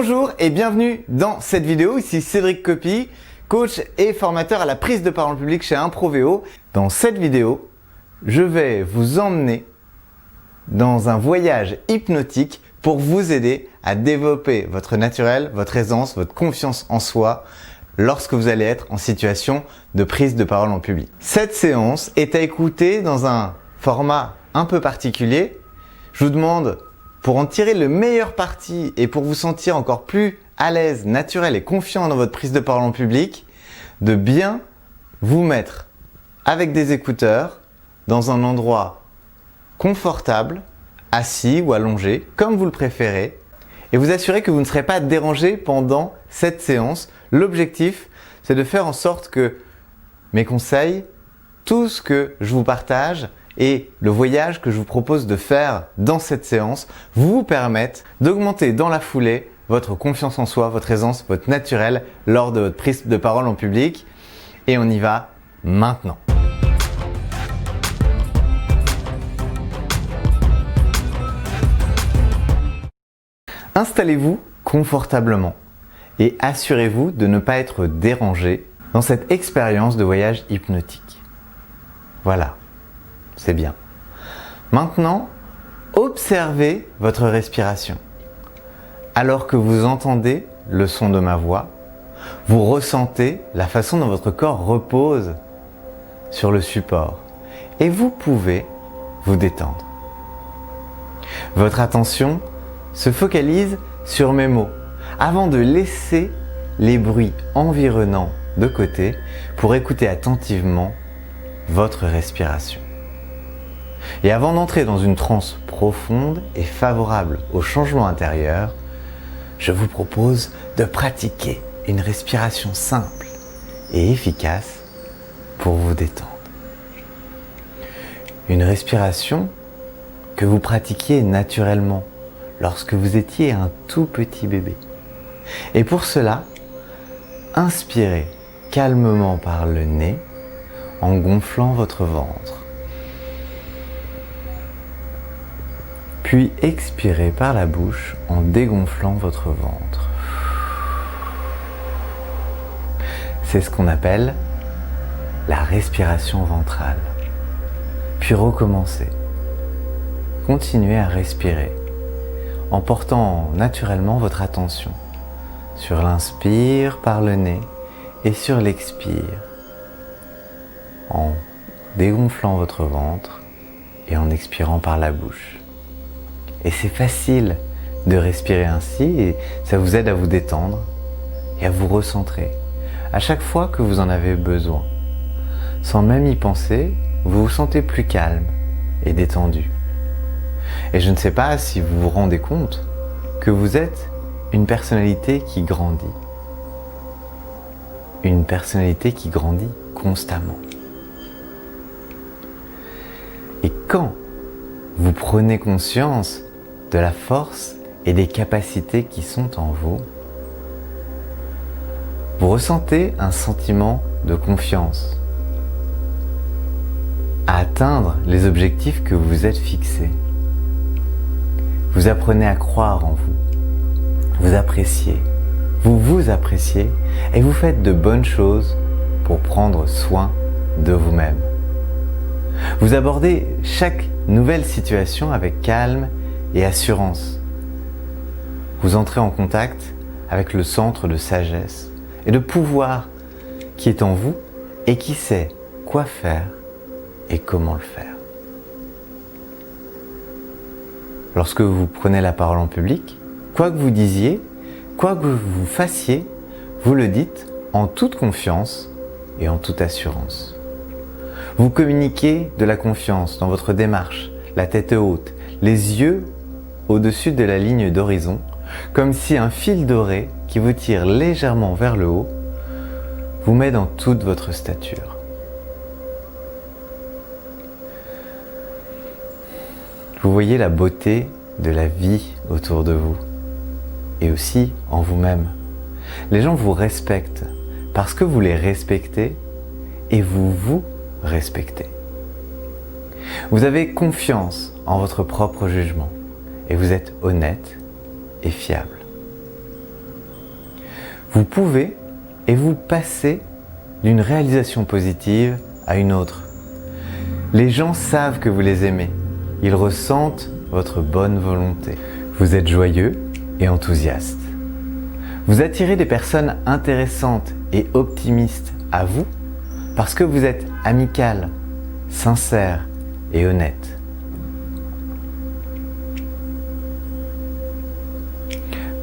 Bonjour et bienvenue dans cette vidéo. Ici Cédric Copy, coach et formateur à la prise de parole en public chez Improvéo. Dans cette vidéo, je vais vous emmener dans un voyage hypnotique pour vous aider à développer votre naturel, votre aisance, votre confiance en soi lorsque vous allez être en situation de prise de parole en public. Cette séance est à écouter dans un format un peu particulier. Je vous demande, pour en tirer le meilleur parti et pour vous sentir encore plus à l'aise, naturel et confiant dans votre prise de parole en public, de bien vous mettre avec des écouteurs dans un endroit confortable, assis ou allongé, comme vous le préférez, et vous assurer que vous ne serez pas dérangé pendant cette séance. L'objectif, c'est de faire en sorte que mes conseils, tout ce que je vous partage et le voyage que je vous propose de faire dans cette séance vous permettent d'augmenter dans la foulée votre confiance en soi, votre aisance, votre naturel lors de votre prise de parole en public. Et on y va maintenant. Installez-vous confortablement et assurez-vous de ne pas être dérangé dans cette expérience de voyage hypnotique. Voilà, c'est bien. Maintenant, observez votre respiration. Alors que vous entendez le son de ma voix, vous ressentez la façon dont votre corps repose sur le support et vous pouvez vous détendre. Votre attention se focalise sur mes mots avant de laisser les bruits environnants de côté pour écouter attentivement votre respiration. Et avant d'entrer dans une transe profonde et favorable au changement intérieur, je vous propose de pratiquer une respiration simple et efficace pour vous détendre. Une respiration que vous pratiquiez naturellement lorsque vous étiez un tout petit bébé. Et pour cela, inspirez calmement par le nez en gonflant votre ventre. Puis expirez par la bouche en dégonflant votre ventre. C'est ce qu'on appelle la respiration ventrale. Puis recommencez. Continuez à respirer en portant naturellement votre attention sur l'inspire par le nez et sur l'expire, en dégonflant votre ventre et en expirant par la bouche. Et c'est facile de respirer ainsi et ça vous aide à vous détendre et à vous recentrer à chaque fois que vous en avez besoin. Sans même y penser, vous vous sentez plus calme et détendu. Et je ne sais pas si vous vous rendez compte que vous êtes une personnalité qui grandit. Une personnalité qui grandit constamment. Et quand vous prenez conscience de la force et des capacités qui sont en vous, vous ressentez un sentiment de confiance à atteindre les objectifs que vous vous êtes fixés. Vous apprenez à croire en vous, vous appréciez, vous vous appréciez et vous faites de bonnes choses pour prendre soin de vous-même. Vous abordez chaque nouvelle situation avec calme et assurance. Vous entrez en contact avec le centre de sagesse et de pouvoir qui est en vous et qui sait quoi faire et comment le faire. Lorsque vous prenez la parole en public, quoi que vous disiez, quoi que vous fassiez, vous le dites en toute confiance et en toute assurance. Vous communiquez de la confiance dans votre démarche, la tête haute, les yeux au-dessus de la ligne d'horizon, comme si un fil doré qui vous tire légèrement vers le haut vous met dans toute votre stature. Vous voyez la beauté de la vie autour de vous et aussi en vous-même. Les gens vous respectent parce que vous les respectez et vous vous respectez. Vous avez confiance en votre propre jugement et vous êtes honnête et fiable. Vous pouvez et vous passez d'une réalisation positive à une autre. Les gens savent que vous les aimez. Ils ressentent votre bonne volonté. Vous êtes joyeux et enthousiaste. Vous attirez des personnes intéressantes et optimistes à vous parce que vous êtes amical, sincère et honnête.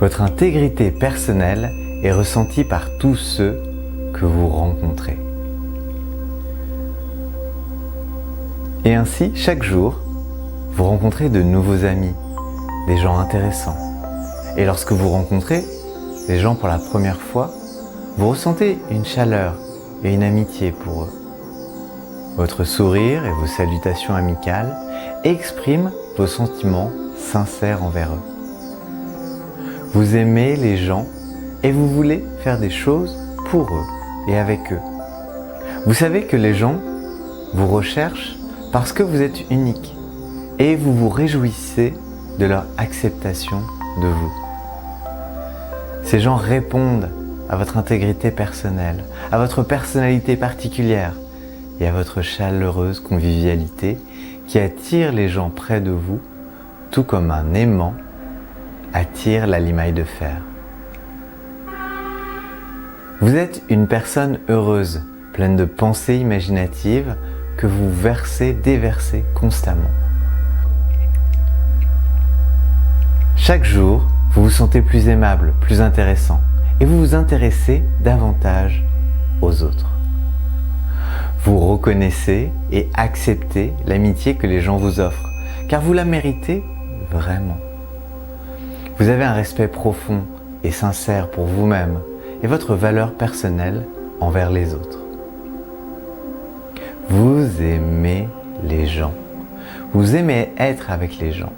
Votre intégrité personnelle est ressentie par tous ceux que vous rencontrez. Et ainsi, chaque jour, vous rencontrez de nouveaux amis, des gens intéressants. Et lorsque vous rencontrez des gens pour la première fois, vous ressentez une chaleur et une amitié pour eux. Votre sourire et vos salutations amicales expriment vos sentiments sincères envers eux. Vous aimez les gens et vous voulez faire des choses pour eux et avec eux. Vous savez que les gens vous recherchent parce que vous êtes unique et vous vous réjouissez de leur acceptation de vous. Ces gens répondent à votre intégrité personnelle, à votre personnalité particulière et à votre chaleureuse convivialité qui attire les gens près de vous, tout comme un aimant attire la limaille de fer. Vous êtes une personne heureuse, pleine de pensées imaginatives que vous déversez constamment. Chaque jour, vous vous sentez plus aimable, plus intéressant et vous vous intéressez davantage aux autres. Vous reconnaissez et acceptez l'amitié que les gens vous offrent, car vous la méritez vraiment. Vous avez un respect profond et sincère pour vous-même et votre valeur personnelle envers les autres. Vous aimez les gens. Vous aimez être avec les gens.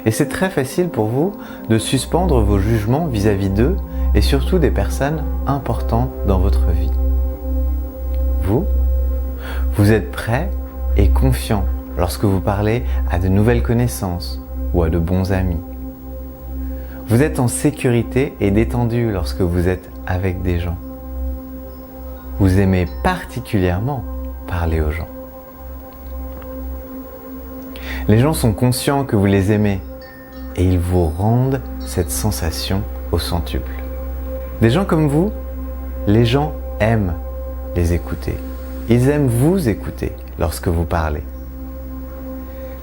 Et c'est très facile pour vous de suspendre vos jugements vis-à-vis d'eux et surtout des personnes importantes dans votre vie. Vous êtes prêt et confiant lorsque vous parlez à de nouvelles connaissances ou à de bons amis. Vous êtes en sécurité et détendu lorsque vous êtes avec des gens. Vous aimez particulièrement parler aux gens. Les gens sont conscients que vous les aimez et ils vous rendent cette sensation au centuple. Des gens comme vous, les gens aiment les écouter. Ils aiment vous écouter lorsque vous parlez.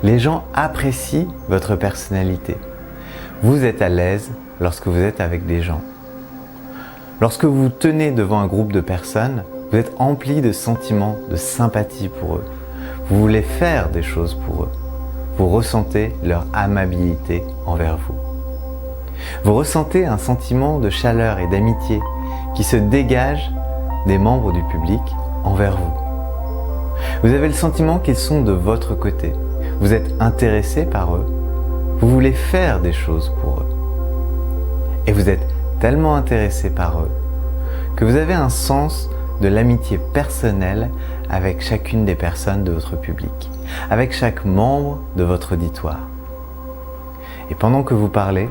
Les gens apprécient votre personnalité. Vous êtes à l'aise lorsque vous êtes avec des gens. Lorsque vous tenez devant un groupe de personnes, vous êtes empli de sentiments de sympathie pour eux. Vous voulez faire des choses pour eux. Vous ressentez leur amabilité envers vous. Vous ressentez un sentiment de chaleur et d'amitié qui se dégage des membres du public envers vous. Vous avez le sentiment qu'ils sont de votre côté. Vous êtes intéressé par eux. Vous voulez faire des choses pour eux. Et vous êtes tellement intéressé par eux que vous avez un sens de l'amitié personnelle avec chacune des personnes de votre public, avec chaque membre de votre auditoire. Et pendant que vous parlez,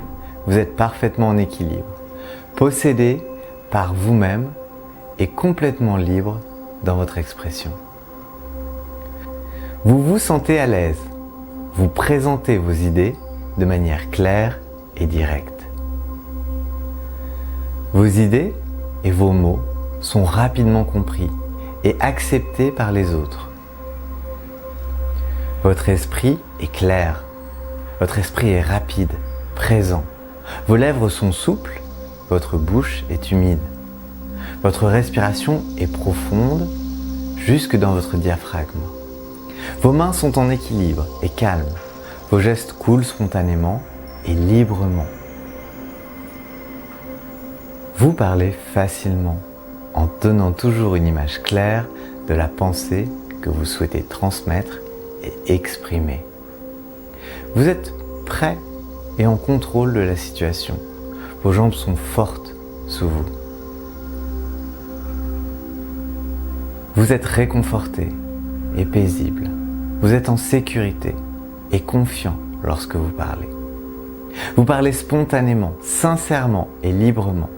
vous êtes parfaitement en équilibre, possédé par vous-même et complètement libre dans votre expression. Vous vous sentez à l'aise, vous présentez vos idées de manière claire et directe. Vos idées et vos mots sont rapidement compris et acceptés par les autres. Votre esprit est clair, votre esprit est rapide, présent. Vos lèvres sont souples, votre bouche est humide. Votre respiration est profonde jusque dans votre diaphragme. Vos mains sont en équilibre et calmes. Vos gestes coulent spontanément et librement. Vous parlez facilement en donnant toujours une image claire de la pensée que vous souhaitez transmettre et exprimer. Vous êtes prêt et en contrôle de la situation. Vos jambes sont fortes sous vous. Vous êtes réconforté et paisible. Vous êtes en sécurité et confiant lorsque vous parlez. Vous parlez spontanément, sincèrement et librement.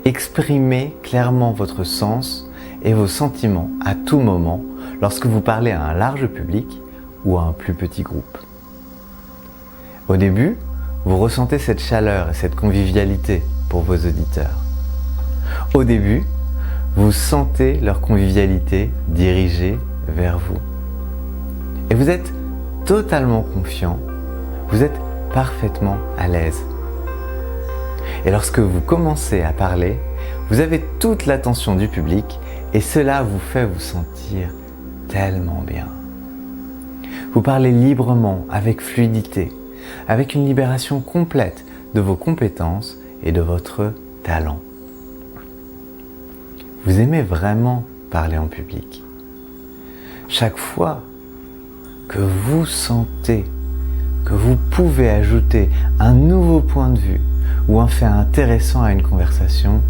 Exprimez clairement votre sens et vos sentiments à tout moment lorsque vous parlez à un large public ou à un plus petit groupe. Au début, vous ressentez cette chaleur et cette convivialité pour vos auditeurs. Au début, vous sentez leur convivialité dirigée vers vous. Et vous êtes totalement confiant, vous êtes parfaitement à l'aise. Et lorsque vous commencez à parler, vous avez toute l'attention du public et cela vous fait vous sentir tellement bien. Vous parlez librement, avec fluidité, avec une libération complète de vos compétences et de votre talent. Vous aimez vraiment parler en public. Chaque fois que vous sentez que vous pouvez ajouter un nouveau point de vue ou un fait intéressant à une conversation,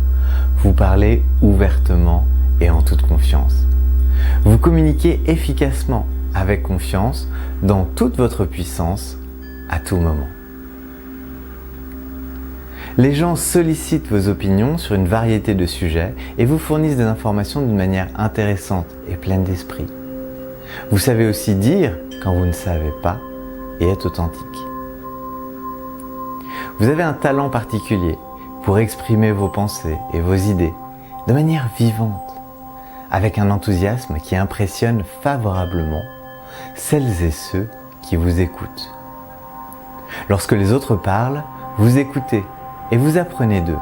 vous parlez ouvertement et en toute confiance. Vous communiquez efficacement, avec confiance, dans toute votre puissance, à tout moment. Les gens sollicitent vos opinions sur une variété de sujets et vous fournissent des informations d'une manière intéressante et pleine d'esprit. Vous savez aussi dire quand vous ne savez pas et être authentique. Vous avez un talent particulier pour exprimer vos pensées et vos idées de manière vivante, avec un enthousiasme qui impressionne favorablement celles et ceux qui vous écoutent. Lorsque les autres parlent, vous écoutez et vous apprenez d'eux.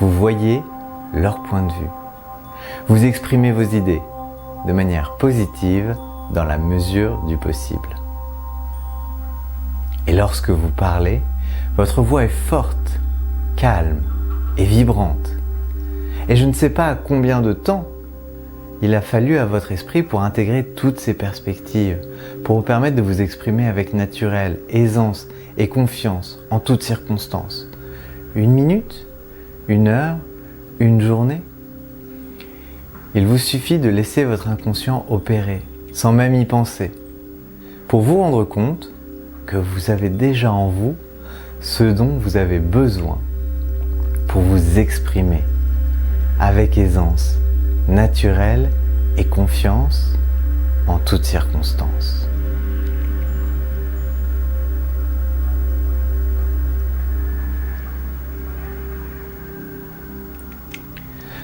Vous voyez leur point de vue. Vous exprimez vos idées de manière positive dans la mesure du possible. Et lorsque vous parlez, votre voix est forte, calme et vibrante. Et je ne sais pas combien de temps il a fallu à votre esprit pour intégrer toutes ces perspectives, pour vous permettre de vous exprimer avec naturel, aisance et confiance en toutes circonstances. 1 minute, 1 heure, 1 journée. Il vous suffit de laisser votre inconscient opérer, sans même y penser, pour vous rendre compte que vous avez déjà en vous ce dont vous avez besoin pour vous exprimer avec aisance, naturel et confiance en toutes circonstances.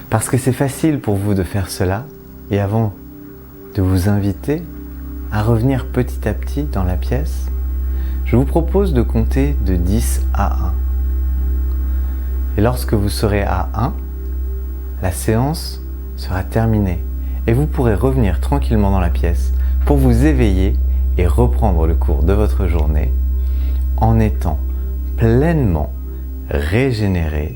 Parce que c'est facile pour vous de faire cela, et avant de vous inviter à revenir petit à petit dans la pièce, je vous propose de compter de 10 à 1. Et lorsque vous serez à 1, la séance sera terminée et vous pourrez revenir tranquillement dans la pièce pour vous éveiller et reprendre le cours de votre journée en étant pleinement régénéré,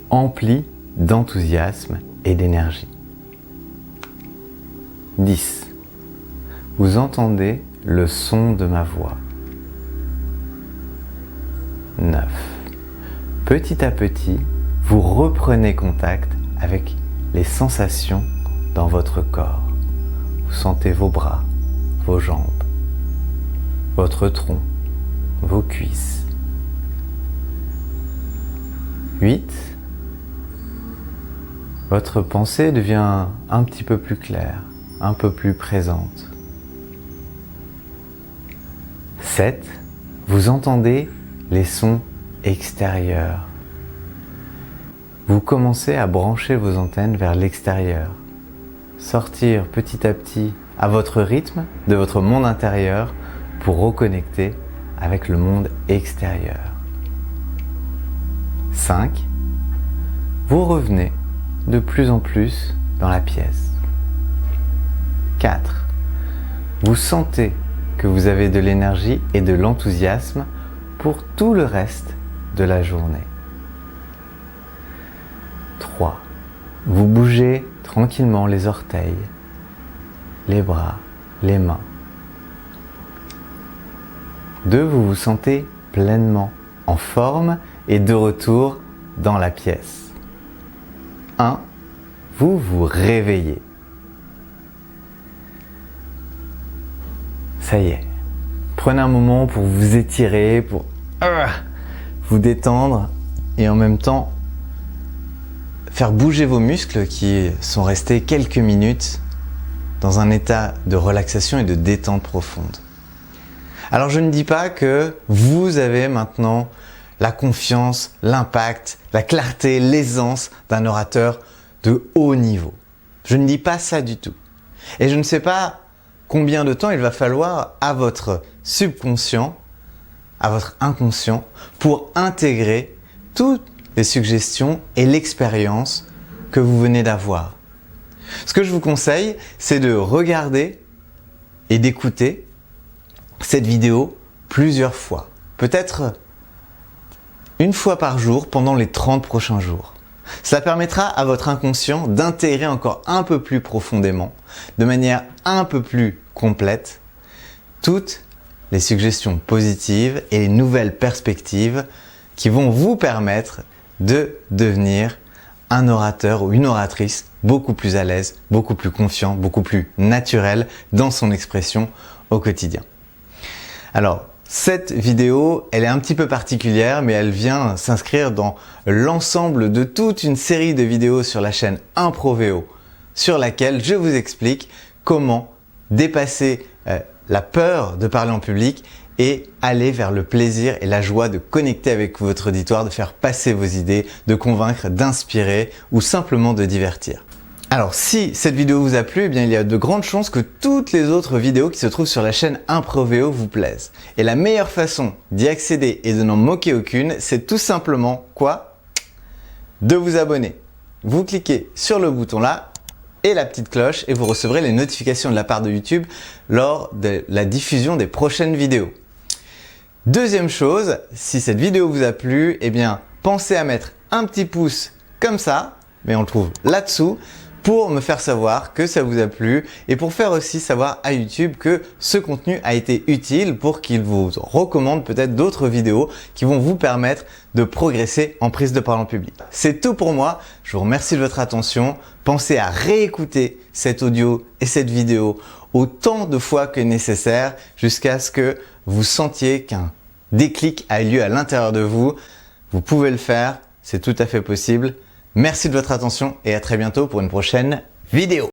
empli d'enthousiasme et d'énergie. 10. Vous entendez le son de ma voix. 9. Petit à petit, vous reprenez contact avec les sensations dans votre corps. Vous sentez vos bras, vos jambes, votre tronc, vos cuisses. 8. Votre pensée devient un petit peu plus claire, un peu plus présente. 7. Vous entendez les sons extérieurs. Vous commencez à brancher vos antennes vers l'extérieur. Sortir petit à petit à votre rythme de votre monde intérieur pour reconnecter avec le monde extérieur. 5. Vous revenez de plus en plus dans la pièce. 4. Vous sentez que vous avez de l'énergie et de l'enthousiasme pour tout le reste de la journée. 3. Vous bougez tranquillement les orteils, les bras, les mains. 2. Vous vous sentez pleinement en forme et de retour dans la pièce. 1. Vous vous réveillez. Ça y est. Prenez un moment pour vous étirer, pour vous détendre et en même temps faire bouger vos muscles qui sont restés quelques minutes dans un état de relaxation et de détente profonde. Alors je ne dis pas que vous avez maintenant la confiance, l'impact, la clarté, l'aisance d'un orateur de haut niveau. Je ne dis pas ça du tout. Et je ne sais pas combien de temps il va falloir à votre subconscient, à votre inconscient, pour intégrer toutes les suggestions et l'expérience que vous venez d'avoir. Ce que je vous conseille, c'est de regarder et d'écouter cette vidéo plusieurs fois. Peut-être une fois par jour pendant les 30 prochains jours. Cela permettra à votre inconscient d'intégrer encore un peu plus profondément, de manière un peu plus complète, toutes les suggestions positives et les nouvelles perspectives qui vont vous permettre de devenir un orateur ou une oratrice beaucoup plus à l'aise, beaucoup plus confiant, beaucoup plus naturel dans son expression au quotidien. Alors, cette vidéo, elle est un petit peu particulière, mais elle vient s'inscrire dans l'ensemble de toute une série de vidéos sur la chaîne Improvéo, sur laquelle je vous explique comment dépasser la peur de parler en public et aller vers le plaisir et la joie de connecter avec votre auditoire, de faire passer vos idées, de convaincre, d'inspirer ou simplement de divertir. Alors si cette vidéo vous a plu, eh bien il y a de grandes chances que toutes les autres vidéos qui se trouvent sur la chaîne Improvéo vous plaisent. Et la meilleure façon d'y accéder et de n'en manquer aucune, c'est tout simplement quoi? De vous abonner. Vous cliquez sur le bouton là et la petite cloche et vous recevrez les notifications de la part de YouTube lors de la diffusion des prochaines vidéos. Deuxième chose, si cette vidéo vous a plu, eh bien pensez à mettre un petit pouce comme ça, mais on le trouve là-dessous, pour me faire savoir que ça vous a plu et pour faire aussi savoir à YouTube que ce contenu a été utile pour qu'il vous recommande peut-être d'autres vidéos qui vont vous permettre de progresser en prise de parole en public. C'est tout pour moi. Je vous remercie de votre attention. Pensez à réécouter cet audio et cette vidéo autant de fois que nécessaire jusqu'à ce que vous sentiez qu'un déclic a eu lieu à l'intérieur de vous. Vous pouvez le faire, c'est tout à fait possible. Merci de votre attention et à très bientôt pour une prochaine vidéo.